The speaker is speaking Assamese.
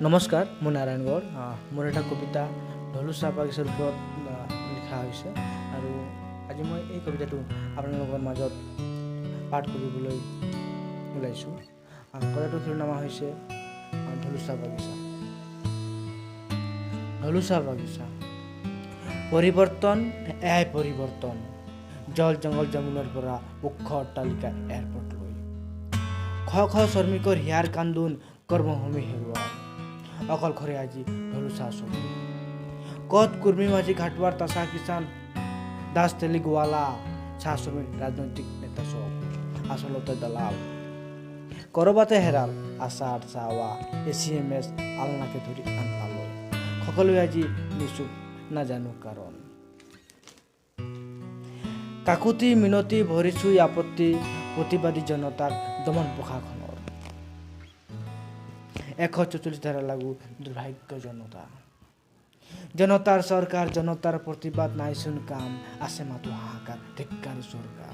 নমস্কাৰ, মই নাৰায়ণ গড়। মোৰ এটা কবিতা ঢলো চাহ বাগিচাৰ ওপৰত লিখা হৈছে আৰু আজি মই এই কবিতাটো আপোনালোকৰ মাজত পাঠ কৰিবলৈ ওলাইছোঁ। কবিতাটোৰ শিৰোনামা হৈছে ঢলো চাহ বাগিচা। ঢলো চাহ বাগিচা। পৰিৱৰ্তন, এয়াই পৰিৱৰ্তন। জল জংঘল জমিনৰ পৰা মুখ্য অট্টালিকা এয়াৰপৰ্টলৈ। শ শ শ্ৰমিকৰ হিয়াৰ কান্দোন, কৰ্মভূমি হেৰুৱা অকলশৰে আজি ঢলো চাহ চলি। ক'ত কুৰ্মী মাঝি ঘাটুৱাৰ তাচা কিষাণ দাস তেলিগৱালা, চাহ শ্ৰমিক ৰাজনৈতিক নেতা চব আচলতে দালাল। ক'ৰবাতে হেৰাল আচাৰ চাৱা ACMS আলনাকে ধৰি আনপালৈ। সকলোৱে আজি নিচুপ, নাজানো কাৰণ। কাকুতি মিনতি ভৰি চুই আপত্তি, প্ৰতিবাদী জনতাক দমন প্ৰশাসনৰ। 144 ধাৰা লাগু, দুৰ্ভাগ্য জনতা। জনতাৰ চৰকাৰ, জনতাৰ প্ৰতিবাদ, নাইচোন কাম, আছে মাথো হাহাকাৰ, ধিক্কাৰী চৰকাৰ।